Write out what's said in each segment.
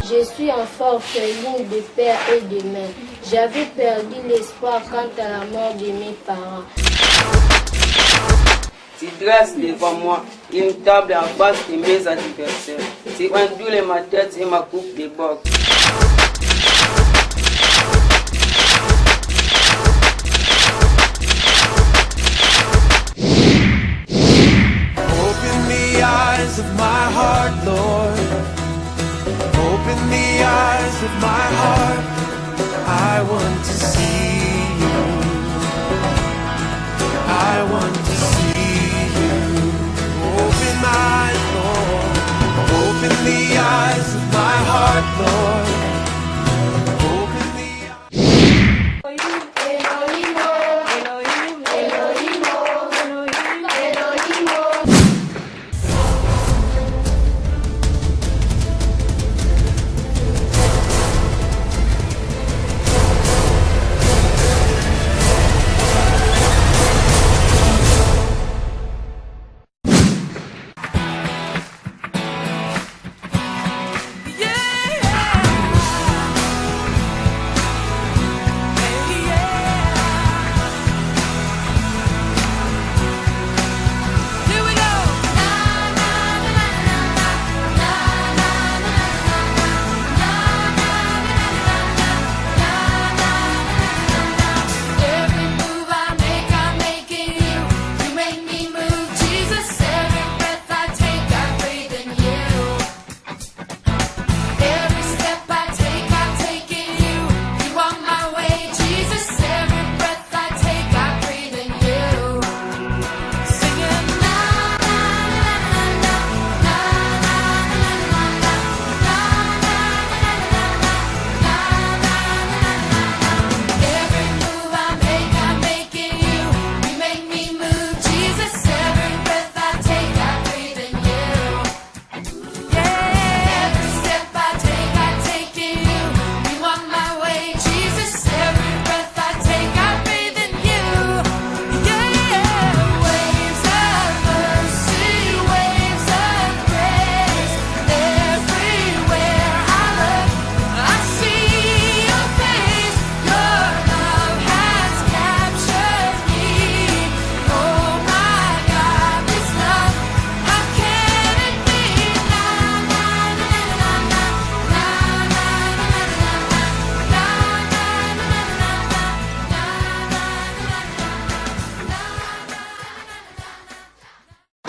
Je suis enfant orpheline de père et de mère. J'avais perdu l'espoir quant à la mort de mes parents. Tu dresses devant moi une table en face de mes adversaires. Tu endules ma tête et ma coupe de boxe. Open the eyes of my heart, Lord. Open the eyes of my heart. I want to see you. I want to see you. Open my eyes, Lord. Open the eyes of my heart, Lord. Open the eyes.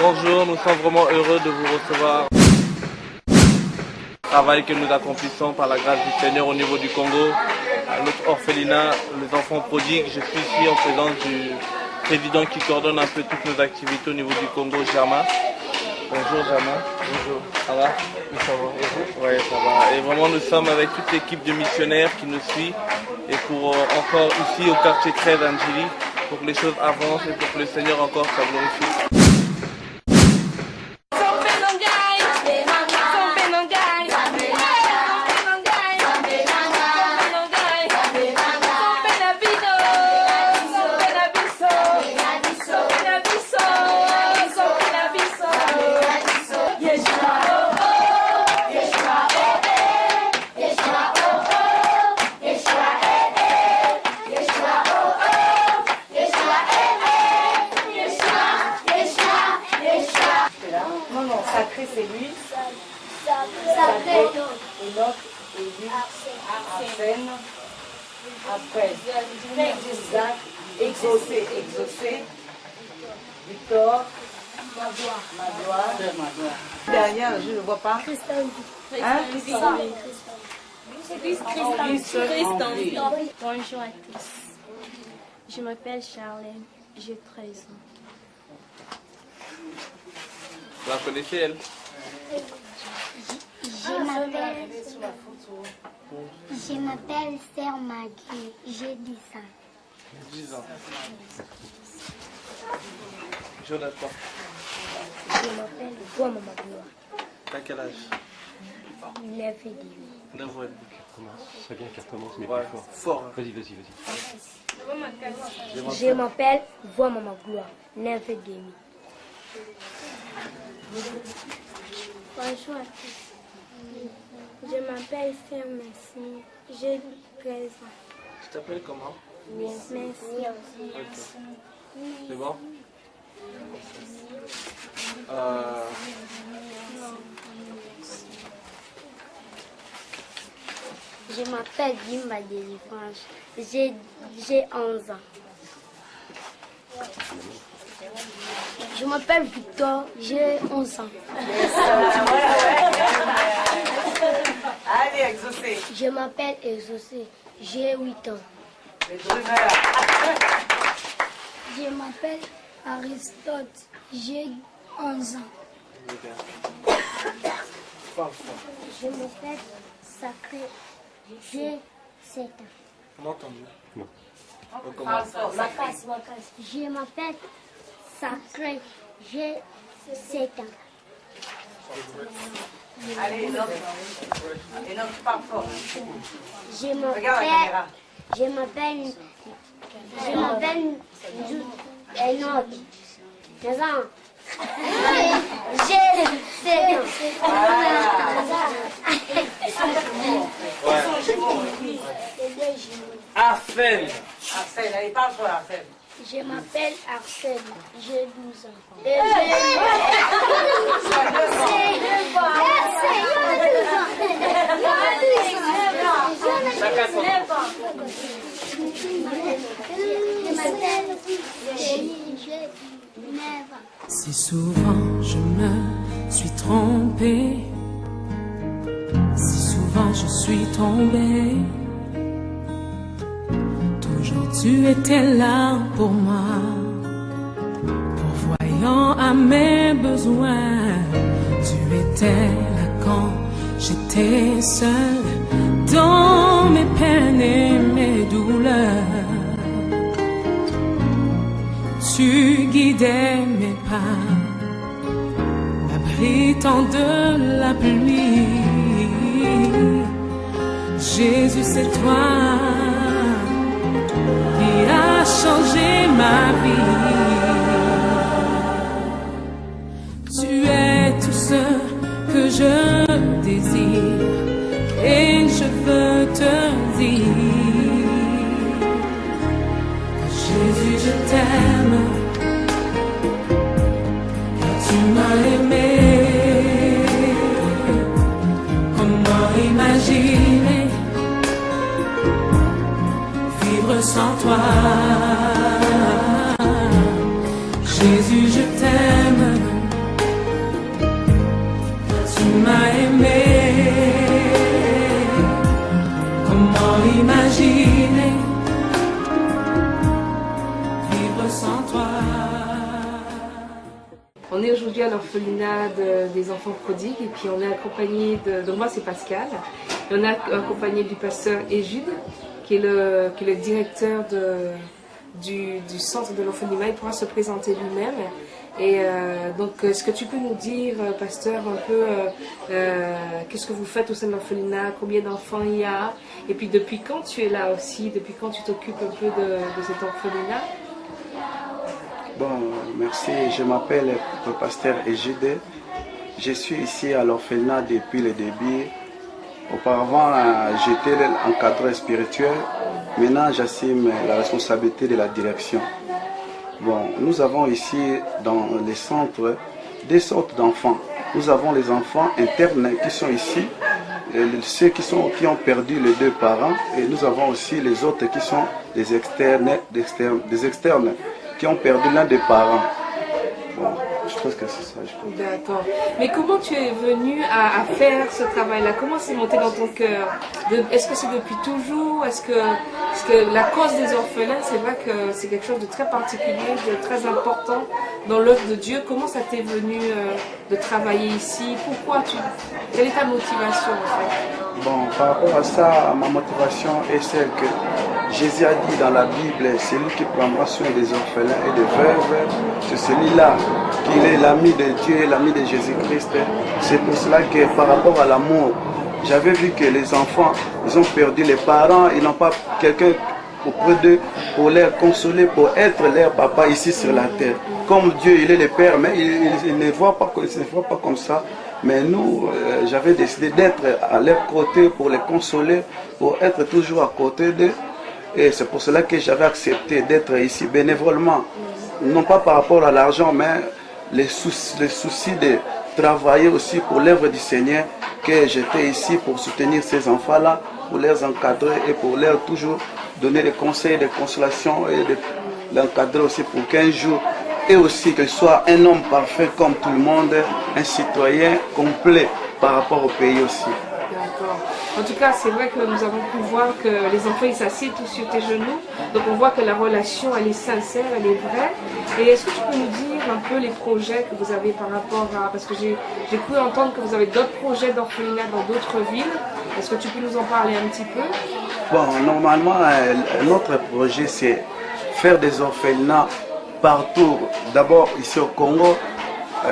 Bonjour, nous sommes vraiment heureux de vous recevoir. Le travail que nous accomplissons par la grâce du Seigneur au niveau du Congo, à notre orphelinat, les enfants prodigues. Je suis ici en présence du président qui coordonne un peu toutes nos activités au niveau du Congo, Germain. Bonjour Germain. Bonjour. Ça va? Oui, ça va. Et vous? Oui, ça va. Et vraiment, nous sommes avec toute l'équipe de missionnaires qui nous suit. Et pour encore ici au quartier 13 Angéli, pour que les choses avancent et pour que le Seigneur encore soit glorifié. Sacré, c'est lui. Sacré, Enoch, Élie, Arsène. Après, Isaac, exaucé. Victor, Magloire. Derrière, je ne le vois pas. Hein? Bonjour à tous. Je m'appelle Charlène, j'ai 13 ans. Vous la connaissez, elle? Je m'appelle Sœur Maggie, j'ai 10 ans. 10 ans. Jonathan. Je m'appelle Maman Gloire. T'as quel âge? 9 et demi. 9 ans et demi. C'est bien qu'elle recommence, mais Ouais, plus fort. fort. Hein. Vas-y. Je m'appelle Maman Gloire, 9 et demi. Bonjour à tous. Je m'appelle Sœur Messi, j'ai 13 ans. Tu t'appelles comment? Merci. C'est bon? Je m'appelle Dimba Délivrance, j'ai 11 ans. Je m'appelle Victor, j'ai 11 ans. Allez, Exaucé. Je m'appelle Exaucé, j'ai 8 ans. Je m'appelle Aristote, j'ai 11 ans. Je m'appelle Sacré, j'ai 7 ans. Comment t'en dis? Je m'appelle Sacré, j'ai 7 ans. Allez, Enoch. Enoch, tu parles fort. Je Regarde la caméra. m'appelle Enoch. Maison. J'ai 7 ans. Arsène. Arsène, allez, parle fort, Arsène. Je m'appelle Arsène, j'ai 12 ans. Et Si souvent je me suis trompée, si souvent je suis tombée, toujours tu étais là pour moi, pourvoyant à mes besoins. Tu étais là quand j'étais seule, dans mes peines et mes douleurs. Tu guidais mes pas, m'abritant de la pluie. Jésus, c'est toi qui a changé ma vie. Tu es tout ce que je désire et je veux te dire, Jésus, je t'aime, car tu m'as aimé. Comment imaginer vivre sans toi? Jésus, je t'aime, car tu m'as aimé. Comment imaginer vivre sans toi? On est aujourd'hui à l'orphelinat des enfants prodigues et puis on est accompagné donc moi c'est Pascal, et on est accompagné du pasteur Éjude qui est le directeur du centre de l'orphelinat. Il pourra se présenter lui-même. Et donc est-ce que tu peux nous dire, pasteur, un peu qu'est-ce que vous faites au sein de l'orphelinat, combien d'enfants il y a, et puis depuis quand tu es là aussi, depuis quand tu t'occupes un peu de cet orphelinat? Bon, merci. Je m'appelle le pasteur Éjude. Je suis ici à l'orphelinat depuis le début. Auparavant, j'étais encadreur spirituel. Maintenant, j'assume la responsabilité de la direction. Bon, nous avons ici dans les centres deux sortes d'enfants. Nous avons les enfants internes qui sont ici, ceux qui ont perdu les deux parents, et nous avons aussi les autres qui sont des externes qui ont perdu l'un des parents. Bon, je pense que c'est ça. D'accord. Mais comment tu es venu à faire ce travail-là? Comment c'est monté dans ton cœur? Est-ce que c'est depuis toujours? Est-ce que la cause des orphelins, c'est vrai que c'est quelque chose de très particulier, de très important dans l'œuvre de Dieu. Comment ça t'est venu de travailler ici? Quelle est ta motivation en fait? Bon, par rapport à ça, ma motivation est celle que Jésus a dit dans la Bible, c'est lui qui prendra soin des orphelins et des veuves. C'est celui-là qui est l'ami de Dieu, l'ami de Jésus-Christ. C'est pour cela que par rapport à l'amour, j'avais vu que les enfants, ils ont perdu les parents, ils n'ont pas quelqu'un auprès d'eux pour les consoler, pour être leur papa ici sur la terre. comme Dieu, il est le Père, mais il ne voit pas comme ça. Mais nous, j'avais décidé d'être à leur côté pour les consoler, pour être toujours à côté d'eux. Et c'est pour cela que j'avais accepté d'être ici bénévolement. Non pas par rapport à l'argent, mais les soucis de travailler aussi pour l'œuvre du Seigneur, que j'étais ici pour soutenir ces enfants-là, pour les encadrer et pour leur toujours donner des conseils, des consolations et de l'encadrer aussi pour qu'un jour, et aussi qu'il soit un homme parfait comme tout le monde, un citoyen complet par rapport au pays aussi. D'accord. En tout cas, c'est vrai que nous avons pu voir que les enfants ils s'assiedent tous sur tes genoux. Donc on voit que la relation elle est sincère, elle est vraie. Et est-ce que tu peux nous dire un peu les projets que vous avez par rapport à... Parce que j'ai cru entendre que vous avez d'autres projets d'orphelinat dans d'autres villes. Est-ce que tu peux nous en parler un petit peu? Bon, normalement, notre projet c'est faire des orphelinats partout. D'abord ici au Congo,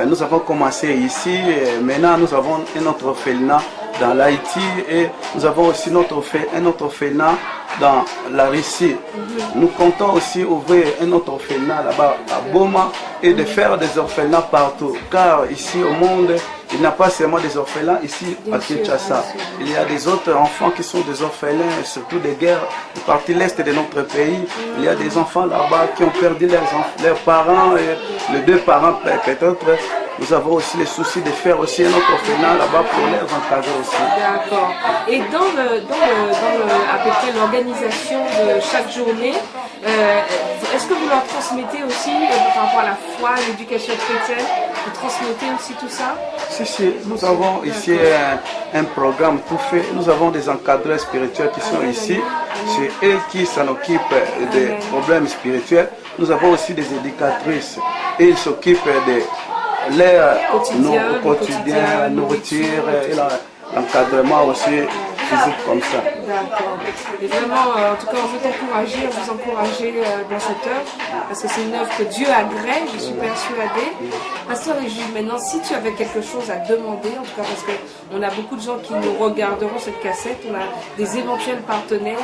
nous avons commencé ici. Maintenant nous avons un autre orphelinat dans l'Haïti et nous avons aussi un autre orphelinat dans la Russie. Nous comptons aussi ouvrir un autre orphelinat là-bas à Boma et de faire des orphelinats partout. Car ici au monde, il n'y a pas seulement des orphelins ici à Kinshasa. Il y a des autres enfants qui sont des orphelins, surtout des guerres, de partie l'est de notre pays. Il y a des enfants là-bas qui ont perdu leurs parents et les deux parents peut-être. Nous avons aussi les soucis de faire aussi un autre orphelinat là-bas pour les encadrer aussi. D'accord. Et dans à peu près l'organisation de chaque journée, est-ce que vous leur transmettez aussi par rapport à la foi, l'éducation chrétienne, vous transmettez aussi tout ça? Si, nous avons ici un programme tout fait. Nous avons des encadreurs spirituels qui sont ici. C'est eux qui s'en occupent des problèmes spirituels. Nous avons aussi des éducatrices et ils s'occupent de leur quotidien, nourriture et l'encadrement aussi physique comme ça. D'accord. Et vraiment, en tout cas, on veut t'encourager, vous encourager dans cette œuvre, parce que c'est une œuvre que Dieu agrée, je suis persuadée. Pasteur Régis, maintenant, si tu avais quelque chose à demander, en tout cas parce qu'on a beaucoup de gens qui nous regarderont cette cassette, on a des éventuels partenaires,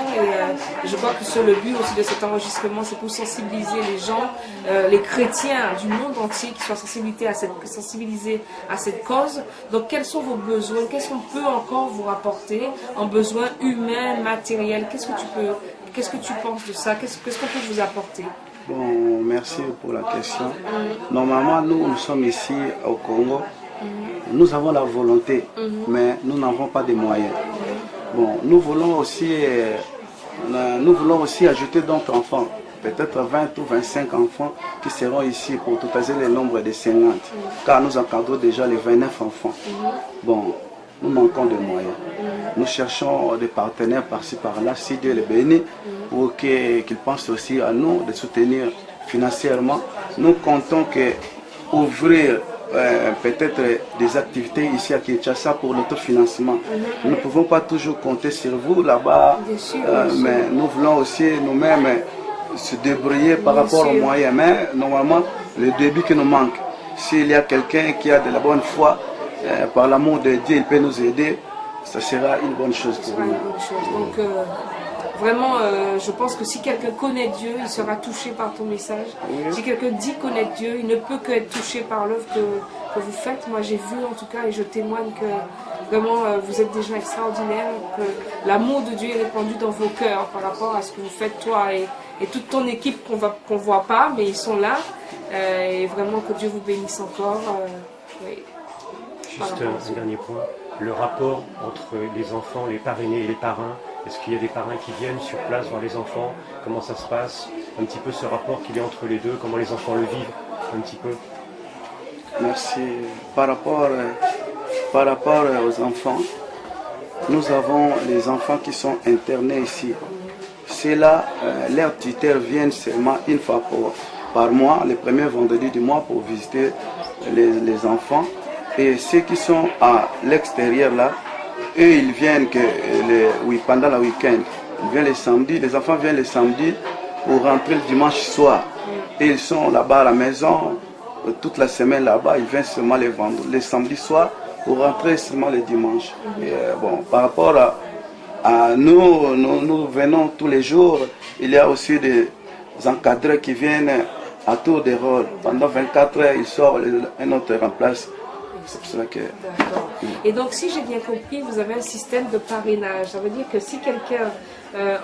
et je crois que le but aussi de cet enregistrement, c'est pour sensibiliser les gens, les chrétiens du monde entier, qui soient sensibilisés à cette cause. Donc, quels sont vos besoins? Qu'est-ce qu'on peut encore vous rapporter en besoins humains, matériels? Qu'est-ce que tu penses de ça? Qu'est-ce qu'on peut vous apporter? Bon, merci pour la question. Normalement, nous sommes ici au Congo. Nous avons la volonté, mais nous n'avons pas de moyens. Bon, nous voulons aussi ajouter d'autres enfants, peut-être 20 ou 25 enfants qui seront ici pour totaler le nombre de 50, car nous encadrons déjà les 29 enfants. Bon, nous manquons de moyens. Nous cherchons des partenaires par-ci par-là, si Dieu les bénit, pour qu'ils pensent aussi à nous, de soutenir financièrement. Nous comptons ouvrir peut-être des activités ici à Kinshasa pour l'autofinancement. Nous ne pouvons pas toujours compter sur vous là-bas, mais nous voulons aussi nous-mêmes se débrouiller par rapport aux moyens. Mais normalement, le début qui nous manque, s'il y a quelqu'un qui a de la bonne foi, par l'amour de Dieu, il peut nous aider, ça sera une bonne chose pour nous. Donc, vraiment, je pense que si quelqu'un connaît Dieu, il sera touché par ton message. Si quelqu'un dit connaître Dieu, il ne peut qu'être touché par l'œuvre que vous faites. Moi, j'ai vu en tout cas, et je témoigne que vraiment, vous êtes des gens extraordinaires, que l'amour de Dieu est répandu dans vos cœurs par rapport à ce que vous faites, toi et toute ton équipe qu'on ne voit pas, mais ils sont là. Et vraiment, que Dieu vous bénisse encore. Oui. Juste un dernier point, le rapport entre les enfants, les parrainés et les parrains. Est-ce qu'il y a des parrains qui viennent sur place voir les enfants? Comment ça se passe? Un petit peu ce rapport qu'il y a entre les deux, comment les enfants le vivent un petit peu? Merci. Par rapport aux enfants, nous avons les enfants qui sont internés ici. C'est là, leurs tuteurs viennent seulement une fois par mois, le premier vendredi du mois, pour visiter les enfants. Et ceux qui sont à l'extérieur là, eux ils viennent pendant le week-end. Ils viennent les samedis, les enfants viennent les samedis pour rentrer le dimanche soir. Et ils sont là-bas à la maison toute la semaine là-bas. Ils viennent seulement les samedis soirs pour rentrer seulement le dimanche. Et, bon, par rapport à nous venons tous les jours. Il y a aussi des encadreurs qui viennent à tour de rôle. Pendant 24 heures, il sort, un autre remplace. C'est pour cela que... D'accord. Et donc, si j'ai bien compris, vous avez un système de parrainage. Ça veut dire que si quelqu'un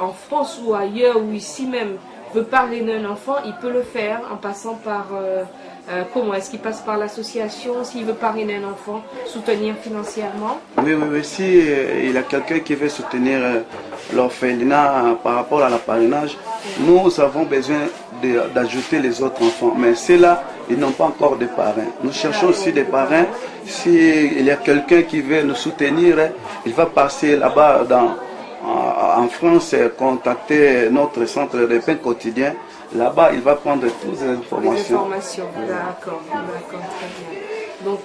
en France ou ailleurs ou ici même veut parrainer un enfant, il peut le faire en passant par... comment est-ce qu'il passe par l'association? S'il veut parrainer un enfant, soutenir financièrement? Oui, oui, oui. Si il y a quelqu'un qui veut soutenir l'orphelinat par rapport à la parrainage, nous avons besoin d'ajouter les autres enfants. Mais ceux-là, ils n'ont pas encore de parrains. Nous cherchons aussi des parrains. S'il y a quelqu'un qui veut nous soutenir, il va passer là-bas en France, contacter notre centre de paix quotidien. Là-bas, il va prendre toutes les informations. D'accord, d'accord, très bien. Donc,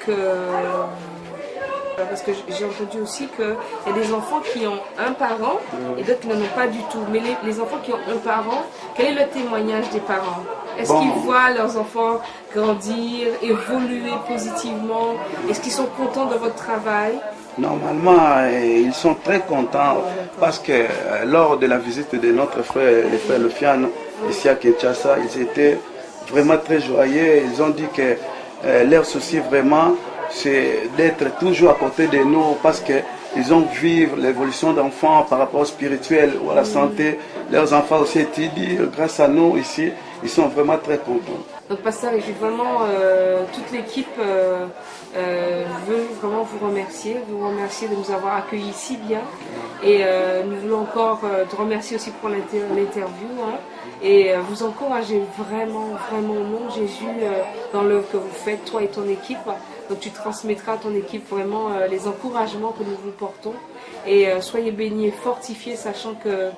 parce que j'ai entendu aussi qu'il y a des enfants qui ont un parent et d'autres qui n'en ont pas du tout. Mais les enfants qui ont un parent, quel est le témoignage des parents? Est-ce qu'ils voient leurs enfants grandir, évoluer positivement? Est-ce qu'ils sont contents de votre travail? Normalement, ils sont très contents parce que lors de la visite de notre frère, le frère Lufiane, ici à Kinshasa, ils étaient vraiment très joyeux. Ils ont dit que leur souci vraiment, c'est d'être toujours à côté de nous parce qu'ils ont vu l'évolution d'enfants par rapport au spirituel ou à la santé. Leurs enfants aussi étudient grâce à nous ici. Ils sont vraiment très contents. Donc, Pasteur, et vraiment, toute l'équipe veut vraiment vous remercier de nous avoir accueillis si bien. Et nous voulons encore te remercier aussi pour l'interview. Hein, et vous encourager vraiment, vraiment au nom de Jésus dans l'œuvre que vous faites, toi et ton équipe. Donc tu transmettras à ton équipe vraiment les encouragements que nous vous portons. Et soyez bénis et fortifiés, sachant que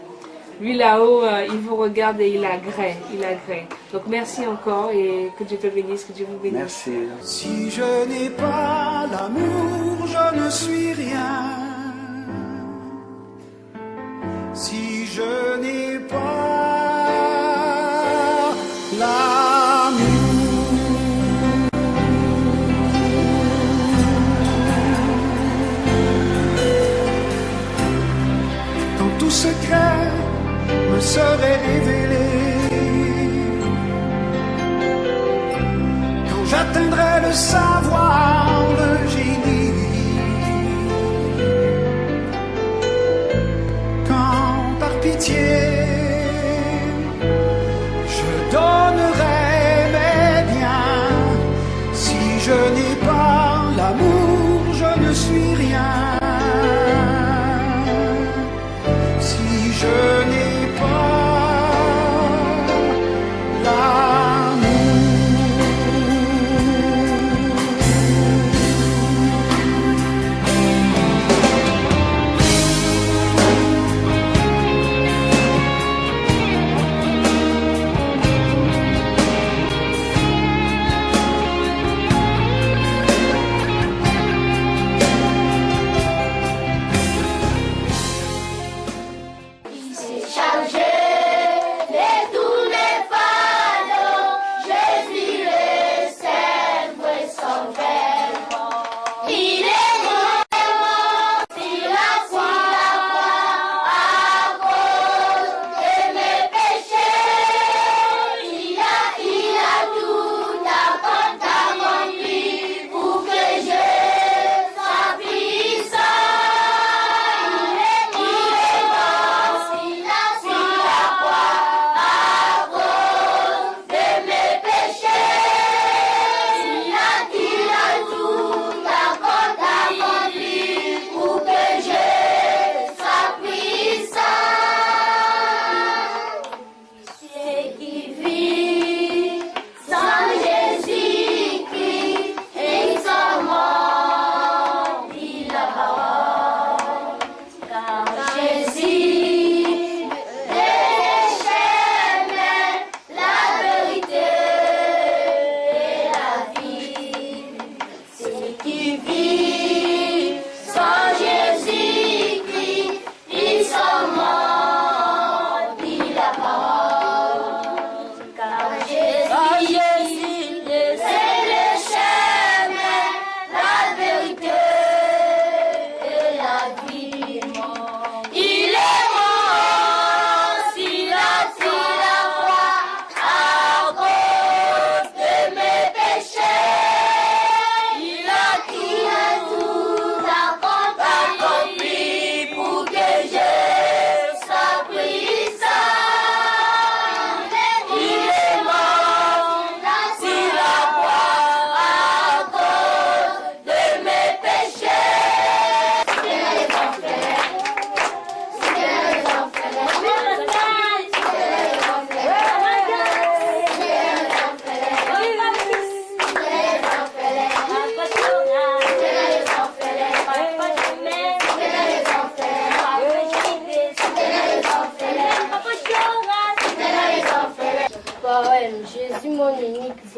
lui là-haut, il vous regarde et il agrée. Donc merci encore et que Dieu te bénisse, que Dieu vous bénisse. Merci. Si je n'ai pas l'amour, je ne suis rien. Si je n'ai pas l'amour, quand tout secret me serait révélé, quand j'atteindrais le savoir, le génie, quand par pitié je donnerais mes biens. Si je n'ai pas l'amour, je ne suis rien. Si je n'ai pas l'amour,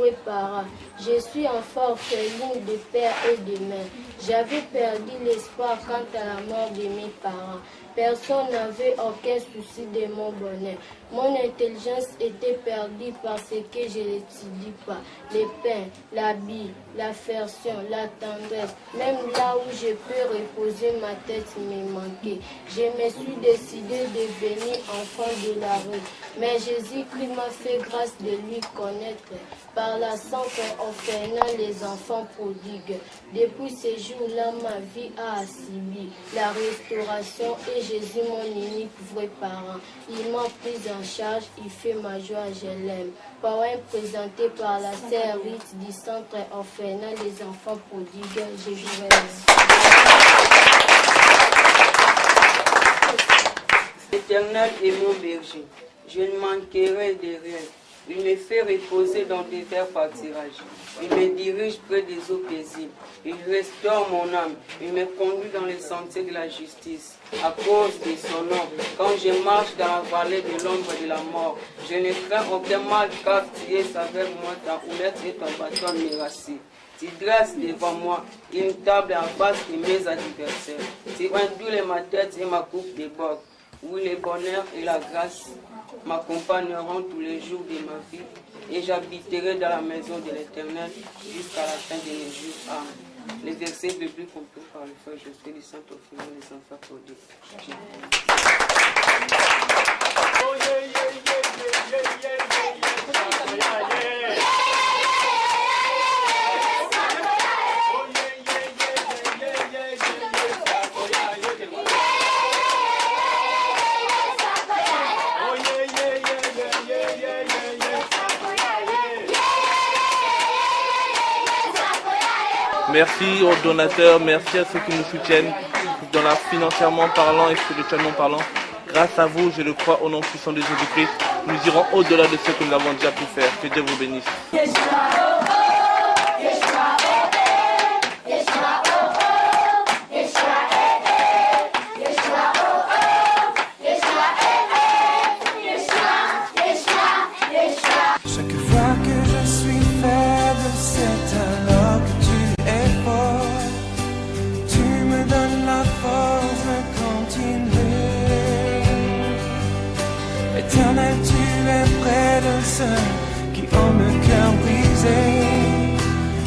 vrais parents. Je suis enfant orpheline de père et de mère. J'avais perdu l'espoir quant à la mort de mes parents. Personne n'avait aucun souci de mon bonheur. Mon intelligence était perdue parce que je n'étudie pas. Le pain, l'habit, l'affection, la tendresse, même là où je peux reposer ma tête me manquait. Je me suis décidé de devenir enfant de la rue. Mais Jésus-Christ m'a fait grâce de lui connaître. Par la santé orphelinat les enfants prodigues. Depuis ce jour-là, ma vie a subi la restauration et Jésus, mon unique vrai parent. Il m'a pris en charge, il fait ma joie, je l'aime. Poème présenté par la sœur Rite du centre orphelinat les enfants prodigues. Je vous remercie. L'Éternel est mon berger, je ne manquerai de rien. Il me fait reposer dans des verts pâturages. Il me dirige près des eaux paisibles. Il restaure mon âme. Il me conduit dans les sentiers de la justice. À cause de son nom, quand je marche dans la vallée de l'ombre de la mort, je ne crains aucun mal car tu es avec moi, ta houlette et ton bâton me rassure. Tu dresses devant moi une table en face de mes adversaires. Tu induis ma tête et ma coupe déborde. Oui, le bonheur et la grâce m'accompagneront tous les jours de ma vie et j'habiterai dans la maison de l'Éternel jusqu'à la fin de mes jours. Amen. Les versets bibliques compris par le frère Josué du Saint-Orphelinat les enfants prodigues. Merci aux donateurs, merci à ceux qui nous soutiennent, financièrement parlant et spirituellement parlant. Grâce à vous, je le crois, au nom puissant de Jésus-Christ, nous irons au-delà de ce que nous avons déjà pu faire. Que Dieu vous bénisse. Chaque fois que je suis faible, c'est alors que tu es fort. Tu me donnes la force de continuer. Éternel, tu es près de ceux qui ont le cœur brisé.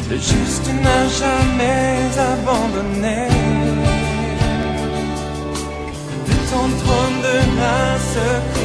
Le juste n'a jamais abandonné. De ton trône de grâce